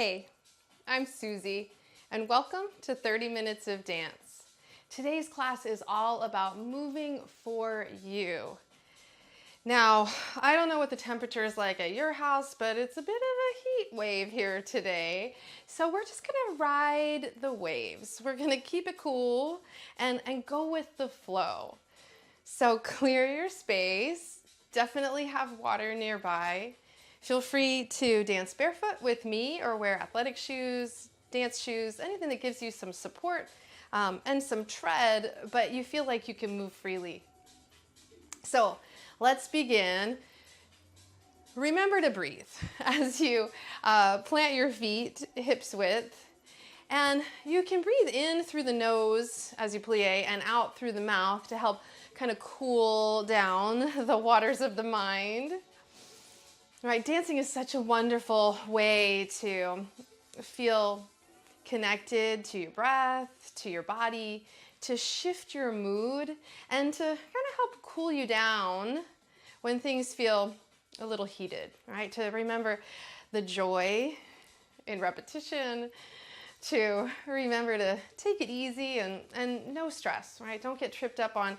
Hey, I'm Suzy, and welcome to 30 Minutes of Dance. Today's class is all about moving for you. Now, I don't know what the temperature is like at your house, but it's a bit of a heat wave here today. So we're just gonna ride the waves. We're gonna keep it cool and go with the flow. So clear your space, definitely have water nearby. Feel free to dance barefoot with me or wear athletic shoes, dance shoes, anything that gives you some support and some tread, but you feel like you can move freely. So let's begin. Remember to breathe as you plant your feet hips width. And you can breathe in through the nose as you plie and out through the mouth to help kind of cool down the waters of the mind. Right, dancing is such a wonderful way to feel connected to your breath, to your body, to shift your mood, and to kind of help cool you down when things feel a little heated, right? To remember the joy in repetition, to remember to take it easy and no stress, right? Don't get tripped up on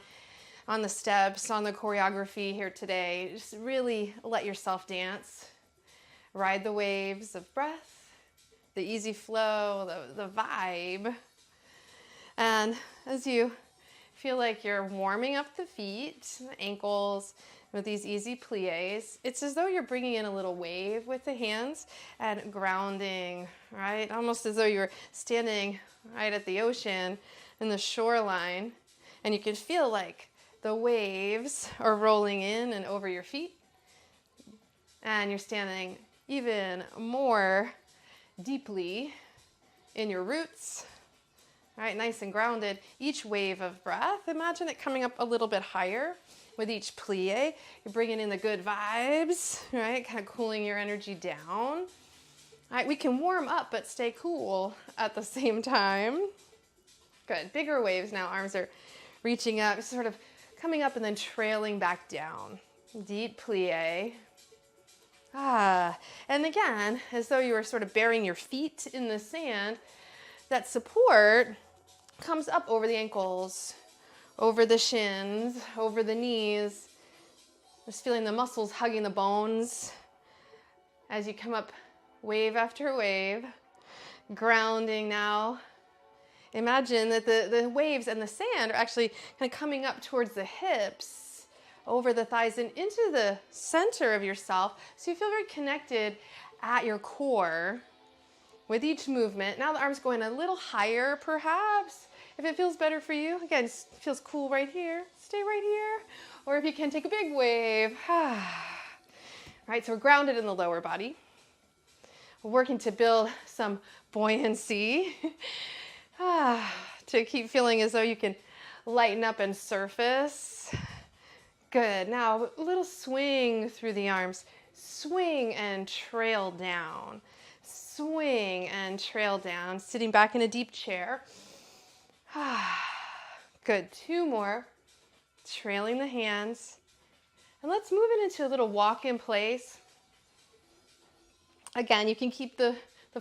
the steps, on the choreography here today. Just really let yourself dance. Ride the waves of breath, the easy flow, the vibe. And as you feel like you're warming up the feet, the ankles, with these easy plies, it's as though you're bringing in a little wave with the hands and grounding, right? Almost as though you're standing right at the ocean in the shoreline, and you can feel like the waves are rolling in and over your feet, and you're standing even more deeply in your roots, right? Nice and grounded. Each wave of breath, imagine it coming up a little bit higher with each plie. You're bringing in the good vibes, right? Kind of cooling your energy down. All right, we can warm up but stay cool at the same time. Good. Bigger waves now. Arms are reaching up, sort of coming up and then trailing back down. Deep plie. And again, as though you were sort of burying your feet in the sand, that support comes up over the ankles, over the shins, over the knees. Just feeling the muscles hugging the bones as you come up wave after wave. Grounding now. Imagine that the waves and the sand are actually kind of coming up towards the hips, over the thighs and into the center of yourself. So you feel very connected at your core with each movement. Now the arms going a little higher perhaps. If it feels better for you, again, it feels cool right here, stay right here. Or if you can, take a big wave. Right, so we're grounded in the lower body. We're working to build some buoyancy. To keep feeling as though you can lighten up and surface. Good. Now, a little swing through the arms. Swing and trail down. Swing and trail down. Sitting back in a deep chair. Good. Two more. Trailing the hands. And let's move it into a little walk in place. Again, you can keep the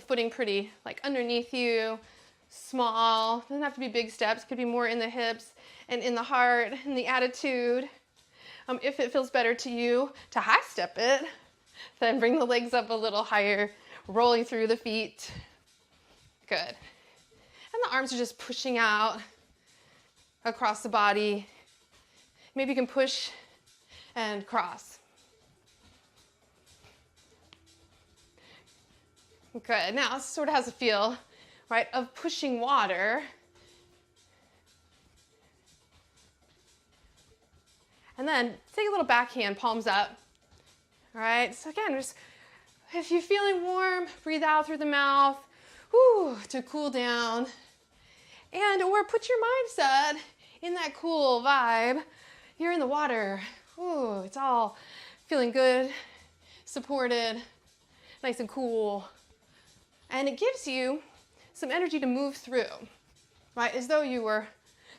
footing pretty like underneath you. Small, doesn't have to be big steps, could be more in the hips and in the heart and the attitude. If it feels better to you to high step it, then bring the legs up a little higher, rolling through the feet. Good. And the arms are just pushing out across the body. Maybe you can push and cross. Good. Now it sort of has a feel, right, of pushing water. And then take a little backhand, palms up. All right, so again, just if you're feeling warm, breathe out through the mouth, to cool down. And or put your mindset in that cool vibe. You're in the water. It's all feeling good, supported, nice and cool. And it gives you some energy to move through, right? As though you were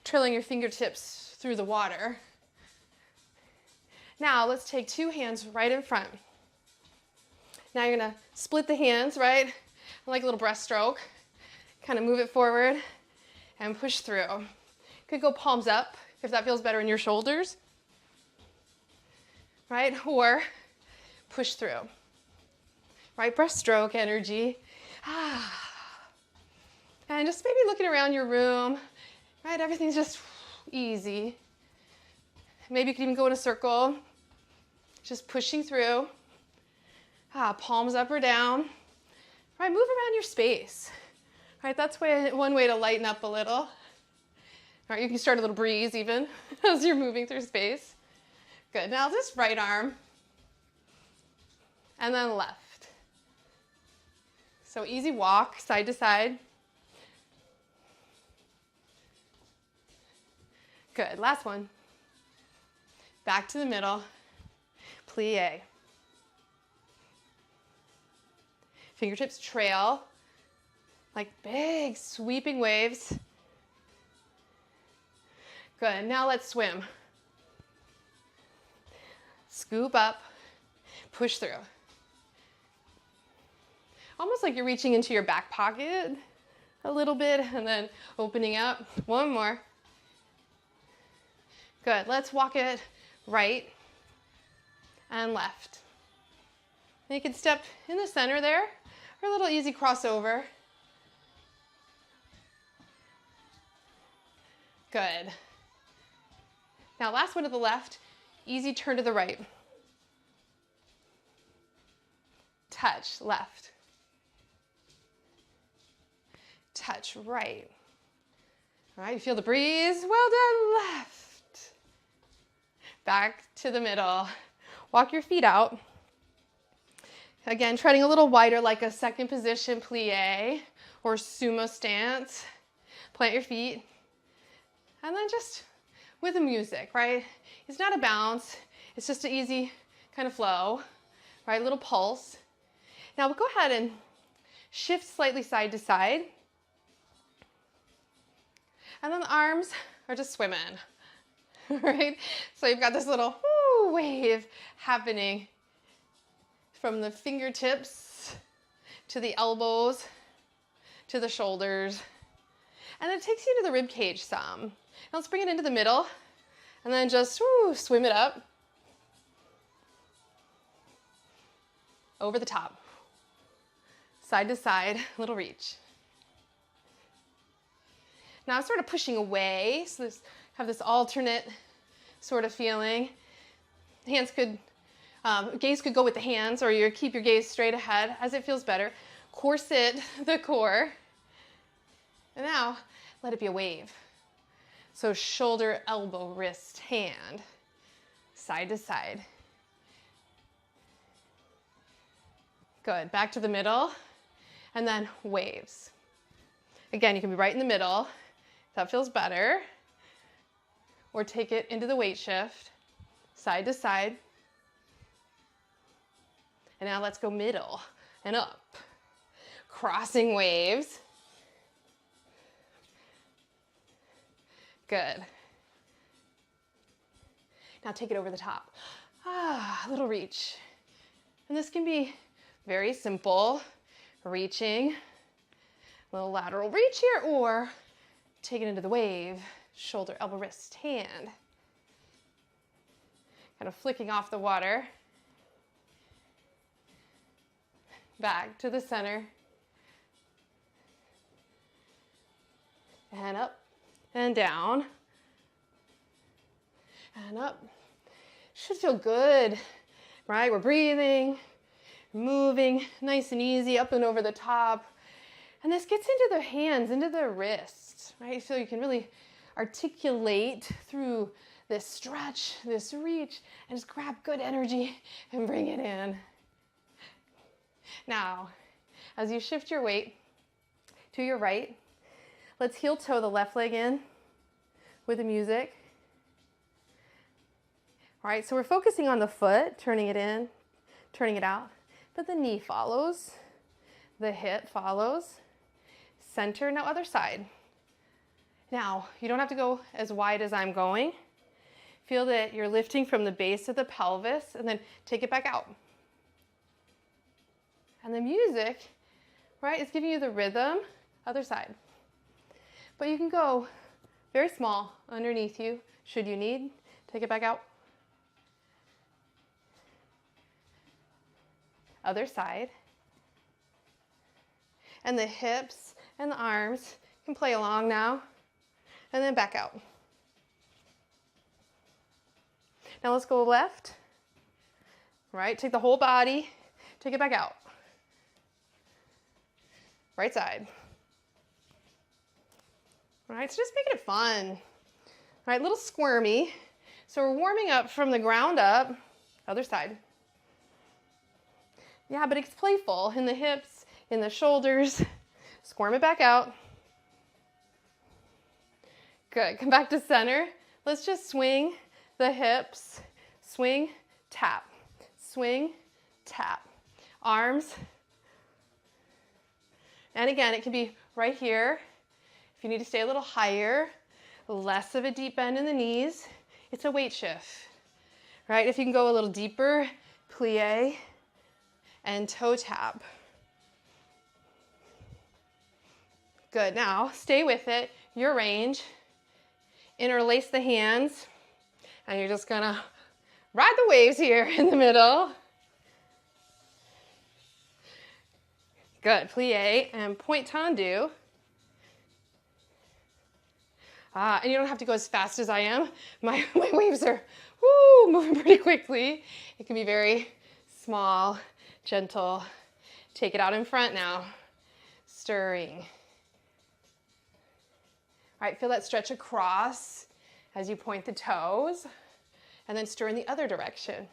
trailing your fingertips through the water. Now let's take two hands right in front. Now you're gonna split the hands, right? like a little breaststroke. Kind of move it forward and push through. Could go palms up if that feels better in your shoulders, right? Or push through, right? Breaststroke energy. And just maybe looking around your room, right? Everything's just easy. Maybe you could even go in a circle, just pushing through. Palms up or down. Right, move around your space. Right, that's one way to lighten up a little. Right, you can start a little breeze even as you're moving through space. Good, now just right arm. And then left. So easy walk, side to side. Good, last one. Back to the middle, plie. Fingertips trail, like big sweeping waves. Good, now let's swim. Scoop up, push through. Almost like you're reaching into your back pocket a little bit and then opening up. One more. Good, let's walk it right and left. And you can step in the center there, or a little easy crossover. Good. Now last one to the left, easy turn to the right. Touch, left. Touch, right. All right, you feel the breeze? Well done, left. Back to the middle. Walk your feet out. Again, treading a little wider like a second position plie or sumo stance. Plant your feet. And then just with the music, right? It's not a bounce. It's just an easy kind of flow, right? A little pulse. Now we'll go ahead and shift slightly side to side. And then the arms are just swimming, right? So you've got this little wave happening from the fingertips to the elbows to the shoulders. And it takes you to the rib cage some. Now let's bring it into the middle and then just swim it up. Over the top. Side to side, little reach. Now I'm sort of pushing away, so have this alternate sort of feeling. Hands could, gaze could go with the hands, or you keep your gaze straight ahead as it feels better. Corset the core. And now let it be a wave. So shoulder, elbow, wrist, hand, side to side. Good, back to the middle, and then waves. Again, you can be right in the middle, if that feels better, or take it into the weight shift, side to side. And now let's go middle and up. Crossing waves. Good. Now take it over the top. A little reach. And this can be very simple, reaching, little lateral reach here, or take it into the wave, shoulder, elbow, wrist, hand. Kind of flicking off the water. Back to the center. And up and down. And up. Should feel good, right? We're breathing, moving nice and easy up and over the top. And this gets into the hands, into the wrists, right? So you can really articulate through this stretch, this reach, and just grab good energy and bring it in. Now, as you shift your weight to your right, let's heel toe the left leg in with the music. All right, so we're focusing on the foot, turning it in, turning it out, but the knee follows, the hip follows, center, now other side. Now, you don't have to go as wide as I'm going. Feel that you're lifting from the base of the pelvis and then take it back out. And the music right? It's giving you the rhythm. Other side. But you can go very small underneath you, should you need. Take it back out. Other side. And the hips and the arms can play along now. And then back out. Now let's go left. Right, take the whole body, take it back out. Right side. All right, so just making it fun. All right, a little squirmy. So we're warming up from the ground up. Other side. Yeah, but it's playful in the hips, in the shoulders. Squirm it back out. Good, come back to center. Let's just swing the hips. Swing, tap. Swing, tap. Arms. And again, it can be right here. If you need to stay a little higher, less of a deep bend in the knees, it's a weight shift, right? If you can go a little deeper, plie and toe tap. Good, now stay with it, your range. Interlace the hands, and you're just gonna ride the waves here in the middle. Good, plie and point tendu. And you don't have to go as fast as I am. My waves are moving pretty quickly. It can be very small, gentle. Take it out in front now. Stirring. All right, feel that stretch across as you point the toes, and then stir in the other direction.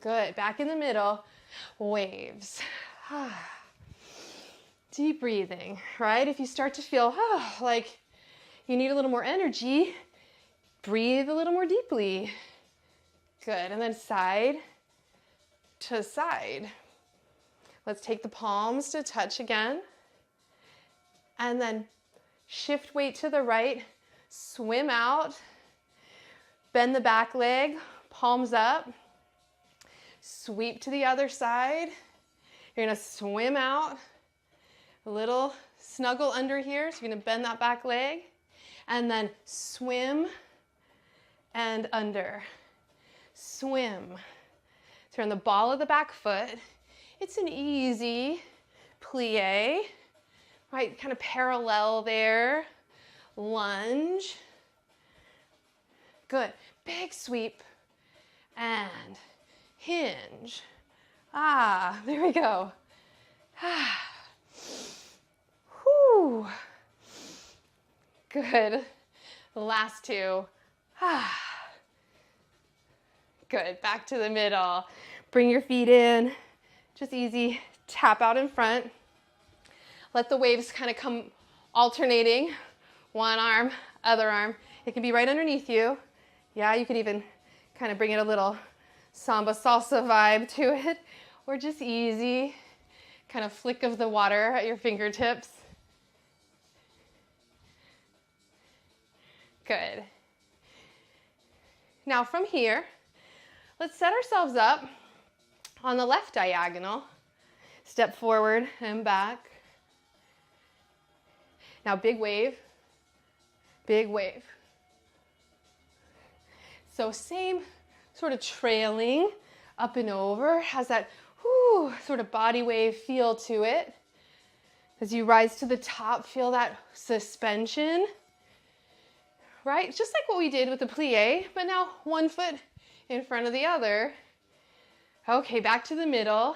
Good, back in the middle, waves. Deep breathing, right? If you start to feel like you need a little more energy, breathe a little more deeply. Good, and then side to side. Let's take the palms to touch again. And then shift weight to the right, swim out, bend the back leg, palms up, sweep to the other side. You're gonna swim out, a little snuggle under here, so you're gonna bend that back leg, and then swim and under. Swim. Turn the ball of the back foot. It's an easy plie, right? Kind of parallel there. Lunge. Good. Big sweep and hinge. There we go. Whew. Good. The last two. Good. Back to the middle. Bring your feet in. Just easy. Tap out in front. Let the waves kind of come alternating. One arm, other arm. It can be right underneath you. Yeah, you could even kind of bring it a little samba salsa vibe to it, or just easy kind of flick of the water at your fingertips. Good. Now from here, let's set ourselves up on the left diagonal. Step forward and back. Now big wave, big wave. So same sort of trailing up and over, has that sort of body wave feel to it. As you rise to the top, feel that suspension, right? Just like what we did with the plie, but now one foot in front of the other. Okay, back to the middle.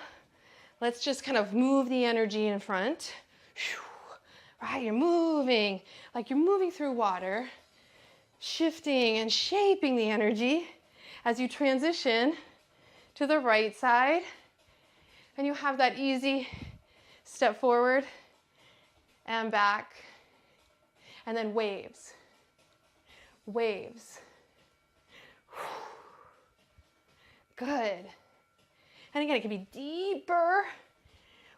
Let's just kind of move the energy in front. Right, you're moving like you're moving through water, shifting and shaping the energy as you transition to the right side. And you have that easy step forward and back, and then waves, waves. Good. And again, it can be deeper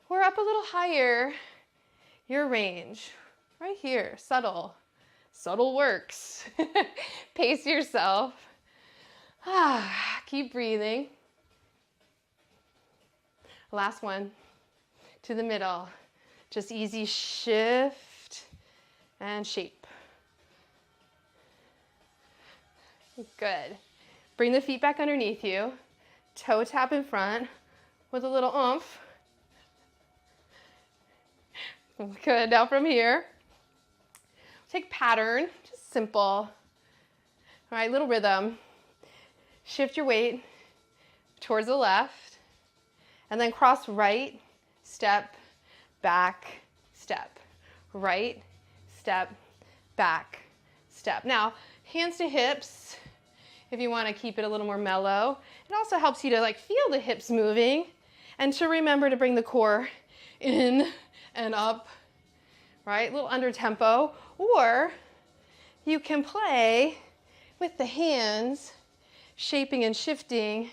or up a little higher. Your range, right here, subtle. Subtle works. Pace yourself. Keep breathing. Last one, to the middle. Just easy shift and shape. Good. Bring the feet back underneath you. Toe tap in front with a little oomph. Good. Now from here, take pattern, just simple. All right, little rhythm. Shift your weight towards the left, and then cross right, step, back, step. Right, step, back, step. Now, hands to hips, if you want to keep it a little more mellow. It also helps you to like feel the hips moving and to remember to bring the core in and up, right? A little under tempo. Or you can play with the hands, shaping and shifting.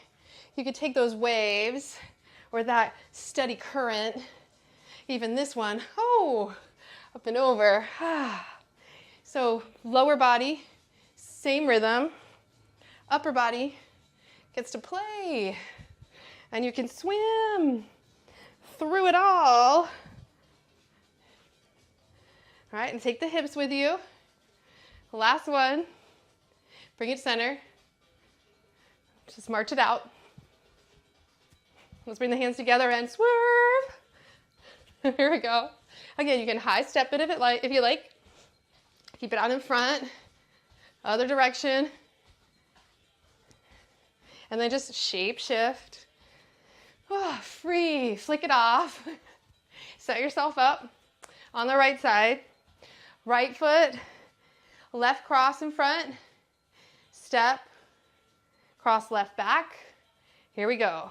You could take those waves or that steady current, even this one, oh, up and over. So lower body, same rhythm. Upper body gets to play, and you can swim through it all. All right, and take the hips with you. Last one, bring it center. Just march it out. Let's bring the hands together and swerve. Here we go. Again, you can high step it if you like. Keep it out in front, other direction. And then just shape shift. Oh, free, flick it off. Set yourself up on the right side. Right foot, left cross in front. Step, cross left back. Here we go.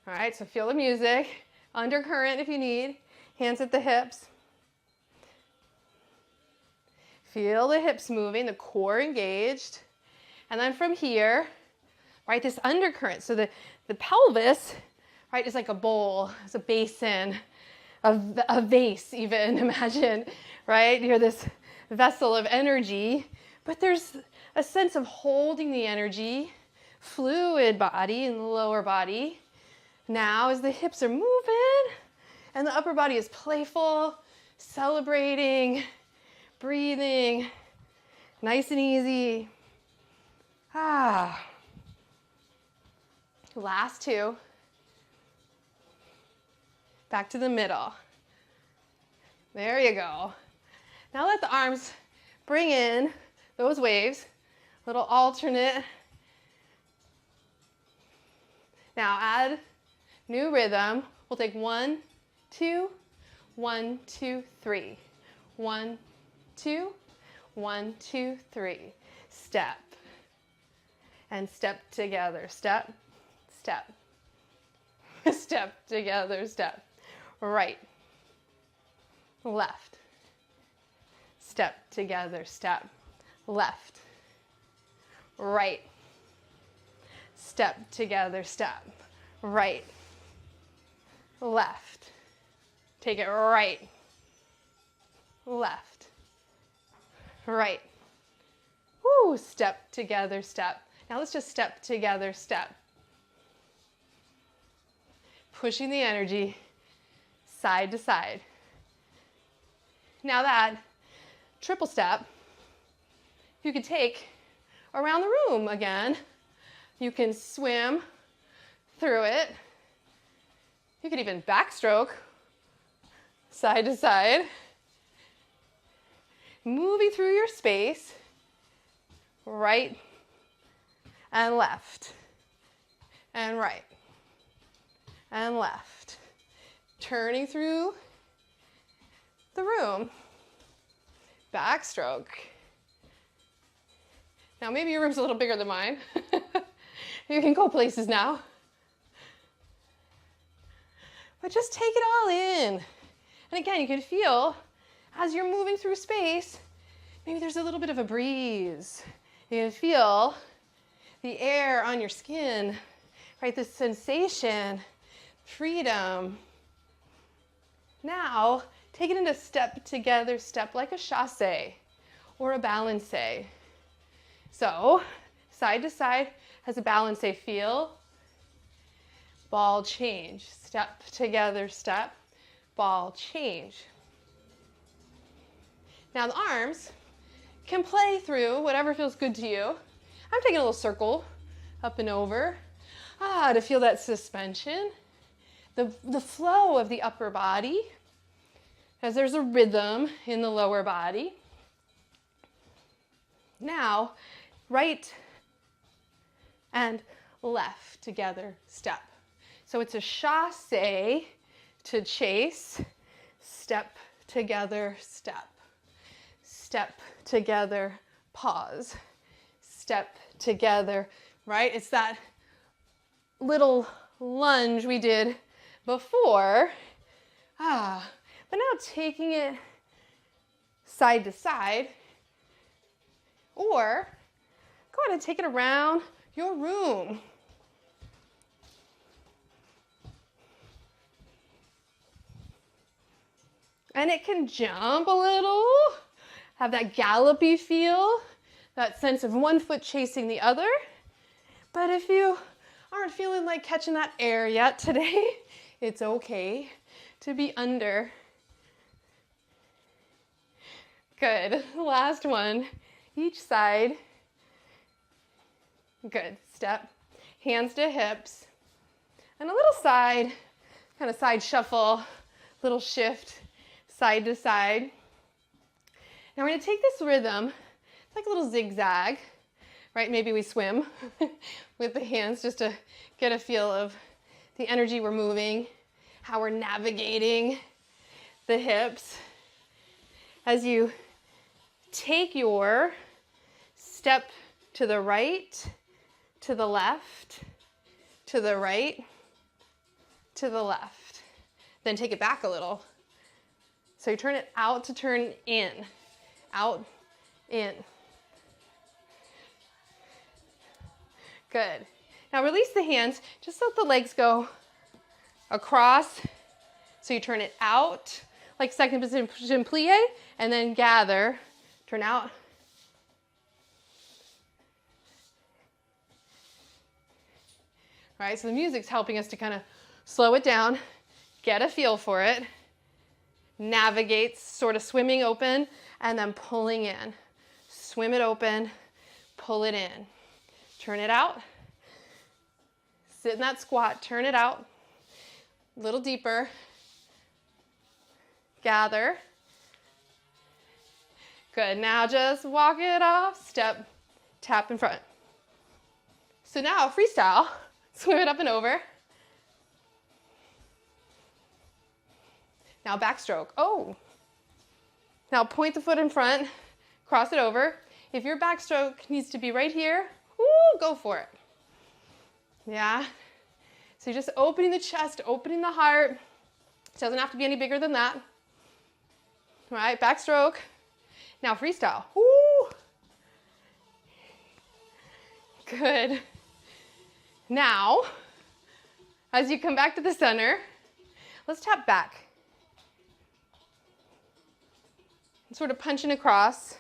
All right, so feel the music. Undercurrent if you need. Hands at the hips. Feel the hips moving, the core engaged. And then from here, right, this undercurrent. So the pelvis, right, is like a bowl, it's a basin, a vase even, imagine, right? You're this vessel of energy, but there's a sense of holding the energy, fluid body in the lower body. Now as the hips are moving and the upper body is playful, celebrating, breathing, nice and easy. Last two. Back to the middle. There you go. Now let the arms bring in those waves. Little alternate. Now add new rhythm. We'll take 1, 2, 1, 2, 3. 1, 2, 1, 2, 3. Step. And step together, step, step. Step together, step. Right, left. Step together, step. Left, right. Step together, step. Right, left. Take it right, left, right. Woo, step together, step. Now let's just step together, step. Pushing the energy side to side. Now that triple step, you could take around the room again. You can swim through it. You could even backstroke side to side. Moving through your space, right and left, and right, and left. Turning through the room. Backstroke. Now maybe your room's a little bigger than mine. You can go places now. But just take it all in. And again, you can feel as you're moving through space, maybe there's a little bit of a breeze. You can feel the air on your skin, right? This sensation, freedom. Now, take it into step together, step like a chassé or a balancé. So, side to side has a balancé feel. ball change. Step together, step, ball change. Now the arms can play through whatever feels good to you. I'm taking a little circle up and over to feel that suspension, the flow of the upper body as there's a rhythm in the lower body. Now, right and left together, step. So it's a chassé to chase, step together, step. Step together, pause. Step together, right? It's that little lunge we did before. But now taking it side to side, or go ahead and take it around your room. And it can jump a little, have that gallopy feel, that sense of one foot chasing the other. But if you aren't feeling like catching that air yet today, it's okay to be under. Good. Last one. Each side. Good. Step. Hands to hips. And a little side, kind of side shuffle, little shift, side to side. Now we're going to take this rhythm. It's like a little zigzag, right? Maybe we swim with the hands just to get a feel of the energy we're moving, how we're navigating the hips. As you take your step to the right, to the left, to the right, to the left. Then take it back a little. So you turn it out to turn in, out, in. Good. Now release the hands, just let the legs go across. So you turn it out, like second position plie, and then gather, turn out. All right, so the music's helping us to kind of slow it down, get a feel for it, navigate, sort of swimming open, and then pulling in. Swim it open, pull it in. Turn it out. Sit in that squat, turn it out. A little deeper. Gather. Good, now just walk it off, step, tap in front. So now freestyle, swim it up and over. Now backstroke, oh. Now point the foot in front, cross it over. If your backstroke needs to be right here, go for it. Yeah, so you're just opening the chest, opening the heart. It doesn't have to be any bigger than that. All right, backstroke. Now freestyle. Woo. Good. Now, as you come back to the center, let's tap back. And sort of punching across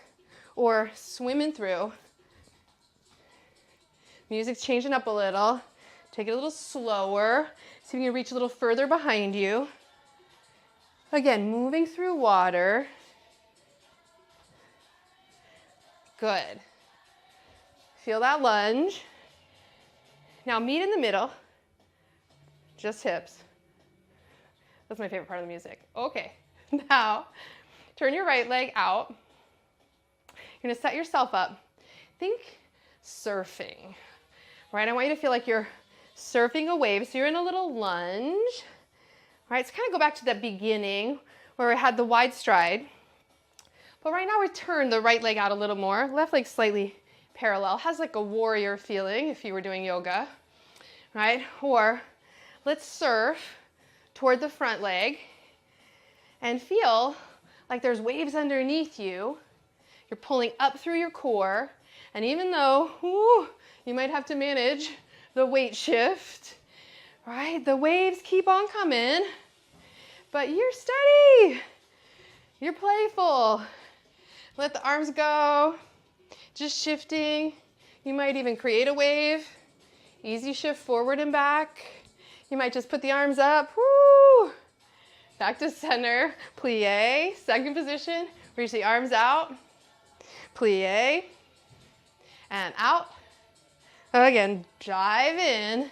or swimming through. Music's changing up a little. Take it a little slower. See if you can reach a little further behind you. Again, moving through water. Good. Feel that lunge. Now meet in the middle. Just hips. That's my favorite part of the music. Okay, now turn your right leg out. You're gonna set yourself up. Think surfing, right? I want you to feel like you're surfing a wave. So you're in a little lunge, right? So kind of go back to that beginning where we had the wide stride. But right now we turn the right leg out a little more. Left leg slightly parallel. Has like a warrior feeling if you were doing yoga, right? Or let's surf toward the front leg and feel like there's waves underneath you. You're pulling up through your core. And even though you might have to manage the weight shift, right? The waves keep on coming, but you're steady. You're playful. Let the arms go, just shifting. You might even create a wave. Easy shift forward and back. You might just put the arms up. Woo! Back to center. Plie. Second position. Reach the arms out. Plie. And out. Again, dive in.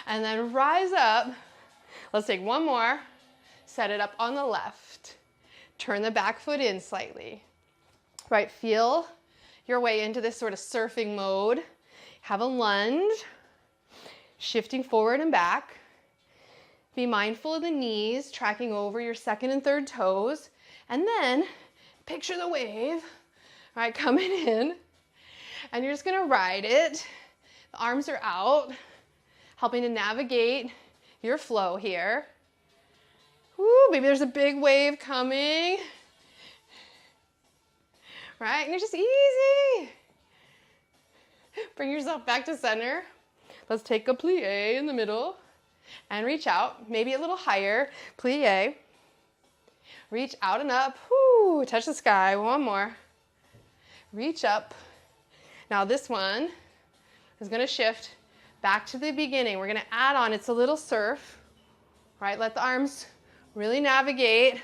And then rise up. Let's take one more. Set it up on the left. Turn the back foot in slightly. Right, feel your way into this sort of surfing mode. Have a lunge. Shifting forward and back. Be mindful of the knees, tracking over your second and third toes. And then picture the wave, all right, coming in. And you're just gonna ride it. The arms are out, helping to navigate your flow here. Woo, maybe there's a big wave coming. Right, and you're just easy. Bring yourself back to center. Let's take a plie in the middle and reach out, maybe a little higher. Plie. Reach out and up. Woo, touch the sky. One more. Reach up. Now this one is going to shift back to the beginning. We're going to add on, it's a little surf. Right, let the arms really navigate.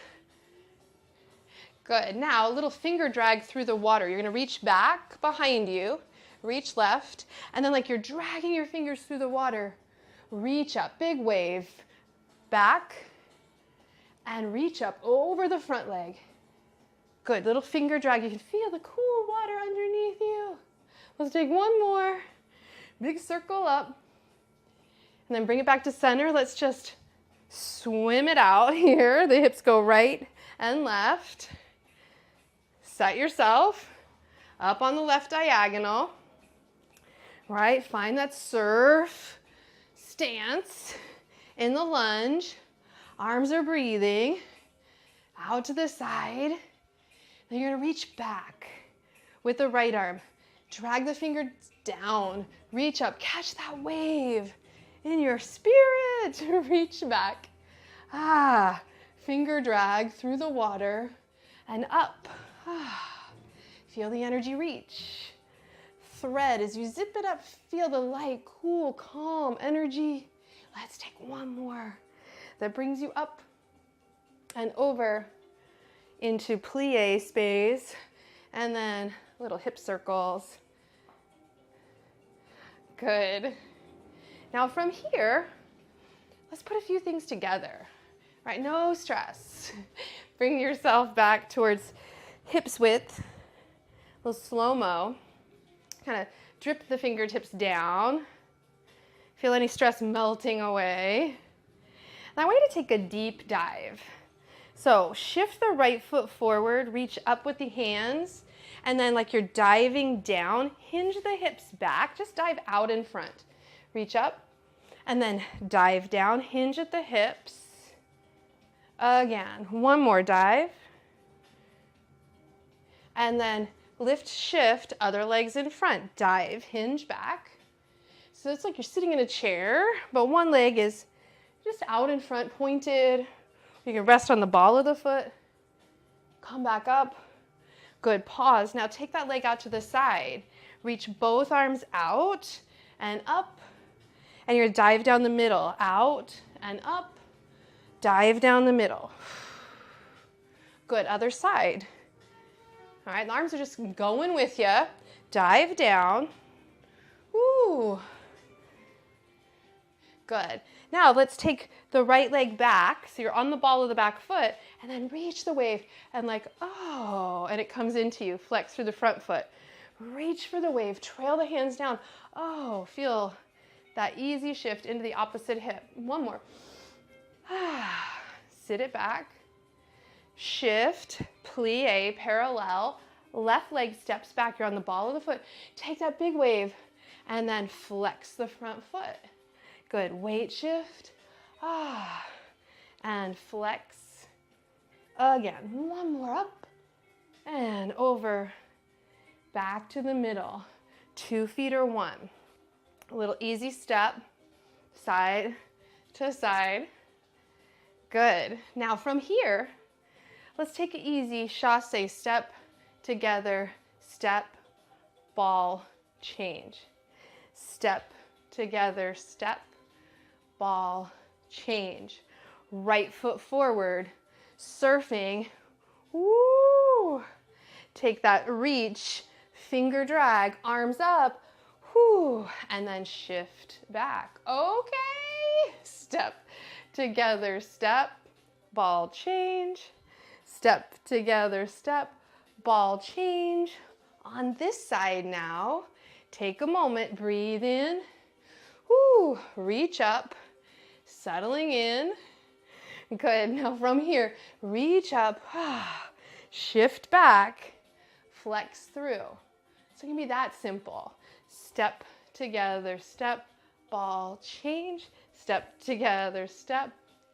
Good. Now a little finger drag through the water. You're going to reach back behind you. Reach left, and then like you're dragging your fingers through the water, reach up, big wave, back, and reach up over the front leg. Good, little finger drag. You can feel the cool water underneath you. Let's take one more. Big circle up, and then bring it back to center. Let's just swim it out here. The hips go right and left. Set yourself up on the left diagonal. Right, find that surf stance in the lunge. Arms are breathing. Out to the side. Then you're gonna reach back with the right arm. Drag the fingers down. Reach up, catch that wave in your spirit. Reach back. Finger drag through the water and up. Feel the energy reach. Thread as you zip it up, feel the light, cool, calm energy. Let's take one more. That brings you up and over into plie space, and then little hip circles. Good. Now from here, let's put a few things together. Right, no stress. Bring yourself back towards hips width, a little slow-mo. Kind of drip the fingertips down. Feel any stress melting away. And I want you to take a deep dive. So shift the right foot forward, reach up with the hands, and then like you're diving down, hinge the hips back, just dive out in front. Reach up, and then dive down, hinge at the hips. Again, one more dive. And then lift, shift, other legs in front. Dive, hinge back. So it's like you're sitting in a chair, but one leg is just out in front, pointed. You can rest on the ball of the foot. Come back up. Good, pause. Now take that leg out to the side. Reach both arms out and up. And you're gonna dive down the middle. Out and up. Dive down the middle. Good, other side. All right, the arms are just going with you. Dive down. Woo. Good. Now let's take the right leg back. So you're on the ball of the back foot, and then reach the wave and like, oh, and it comes into you. Flex through the front foot. Reach for the wave, trail the hands down. Oh, feel that easy shift into the opposite hip. One more. Sit it back. Shift, plie, parallel. Left leg steps back. You're on the ball of the foot. Take that big wave and then flex the front foot. Good. Weight shift. And flex. Again. One more up and over. Back to the middle. 2 feet or one. A little easy step. Side to side. Good. Now from here, let's take it easy. Chasse, step together, step, ball, change. Step together, step, ball, change. Right foot forward, surfing. Woo! Take that reach, finger drag, arms up, whoo, and then shift back. Okay, step together, step, ball change, step together, step, ball change. On this side now, take a moment, breathe in, whoo, reach up, settling in. Good, now from here, reach up, shift back, flex through. So it can be that simple. Step together, step, ball change, step together, step,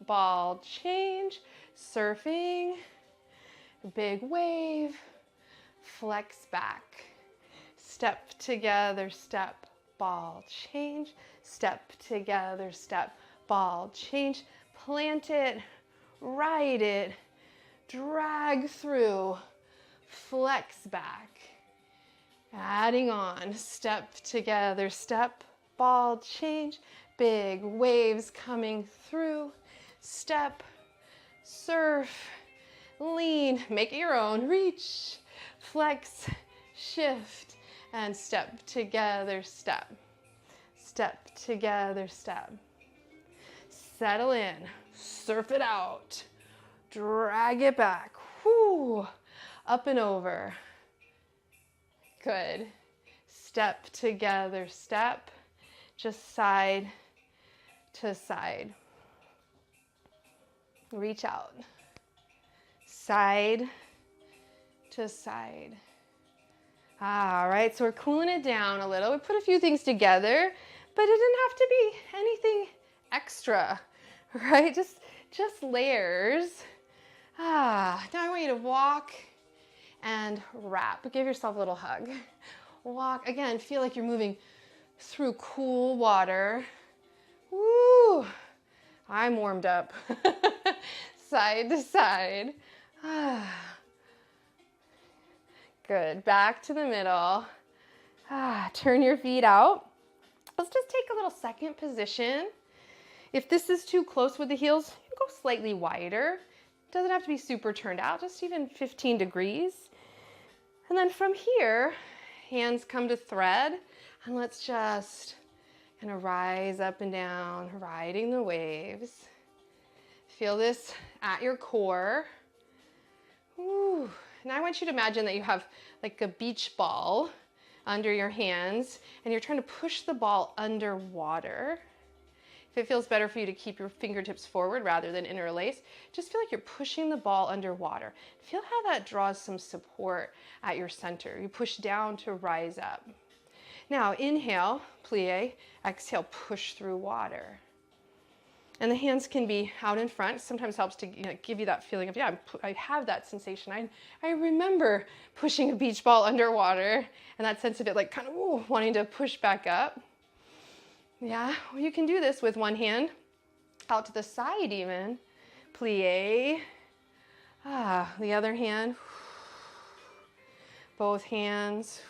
ball change, surfing, big wave, flex back, step together, step, ball change, step together, step, ball change, plant it, ride it, drag through, flex back, adding on, step together, step, ball change, big waves coming through, step, surf, lean, make it your own, reach, flex, shift, and step together, step, step together, step. Settle in, surf it out, drag it back, whoo, up and over. Good. Step together, step, just side to side. Reach out, side to side. All right, so we're cooling it down a little. We put a few things together, but it didn't have to be anything extra, right? Just layers. Now I want you to walk and wrap. Give yourself a little hug. Walk, again, feel like you're moving through cool water. Woo! I'm warmed up. Side to side. Good, back to the middle. Turn your feet out. Let's just take a little second position. If this is too close with the heels, you can go slightly wider. Doesn't have to be super turned out, just even 15 degrees. And then from here, hands come to thread, and let's just kind of rise up and down, riding the waves. Feel this at your core. Ooh. Now I want you to imagine that you have like a beach ball under your hands, and you're trying to push the ball underwater. If it feels better for you to keep your fingertips forward rather than interlace, just feel like you're pushing the ball underwater. Feel how that draws some support at your center. You push down to rise up. Now inhale, plie, exhale, push through water. And the hands can be out in front. Sometimes helps to give you that feeling of, yeah, I have that sensation. I remember pushing a beach ball underwater, and that sense of it like kind of wanting to push back up. Yeah, well, you can do this with one hand out to the side even. Plie. The other hand. Both hands.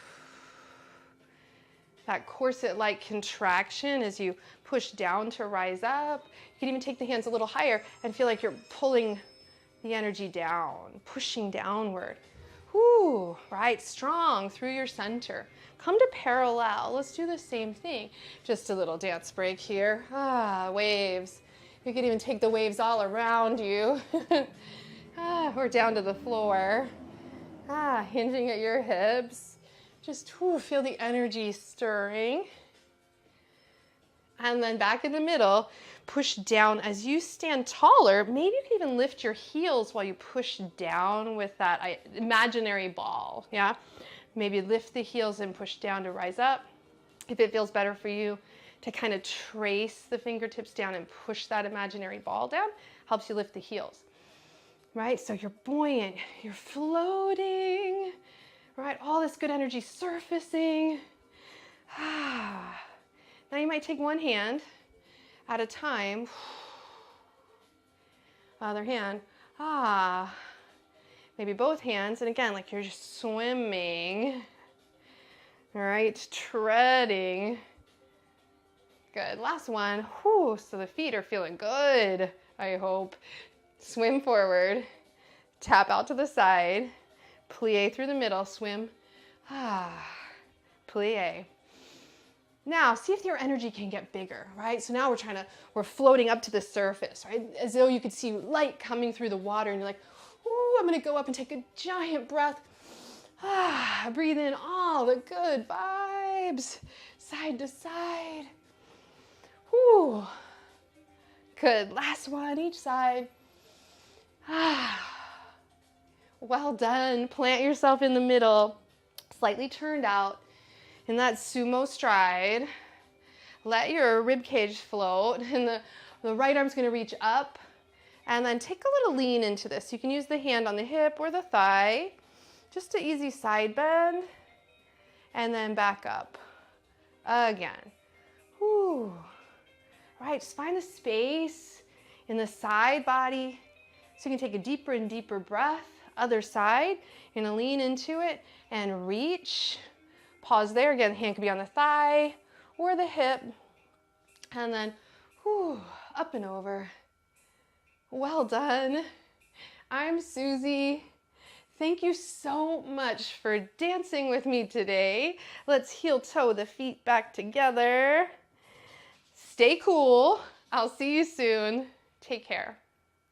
That corset-like contraction as you push down to rise up. You can even take the hands a little higher and feel like you're pulling the energy down, pushing downward. Whoo, right, strong through your center. Come to parallel. Let's do the same thing. Just a little dance break here. Waves. You can even take the waves all around you. Or down to the floor. Hinging at your hips. Just feel the energy stirring. And then back in the middle, push down as you stand taller. Maybe you can even lift your heels while you push down with that imaginary ball, yeah? Maybe lift the heels and push down to rise up. If it feels better for you to kind of trace the fingertips down and push that imaginary ball down, helps you lift the heels, right? So you're buoyant, you're floating, right? All this good energy surfacing. Now you might take one hand at a time. Other hand. Maybe both hands. And again, like you're just swimming. All right, treading. Good. Last one. Whew, so the feet are feeling good, I hope. Swim forward. Tap out to the side. Plie through the middle. Swim. Plie. Now, see if your energy can get bigger, right? So now we're floating up to the surface, right? As though you could see light coming through the water and you're like, ooh, I'm gonna go up and take a giant breath. Breathe in all the good vibes, side to side. Whew. Good, last one, each side. Well done. Plant yourself in the middle, slightly turned out in that sumo stride. Let your rib cage float, and the right arm's gonna reach up, and then take a little lean into this. You can use the hand on the hip or the thigh, just an easy side bend, and then back up again. Whew. Right, just find the space in the side body so you can take a deeper and deeper breath. Other side, you're gonna lean into it and reach. Pause there. Again, the hand can be on the thigh or the hip. And then, whew, up and over. Well done. I'm Suzy. Thank you so much for dancing with me today. Let's heel toe the feet back together. Stay cool. I'll see you soon. Take care.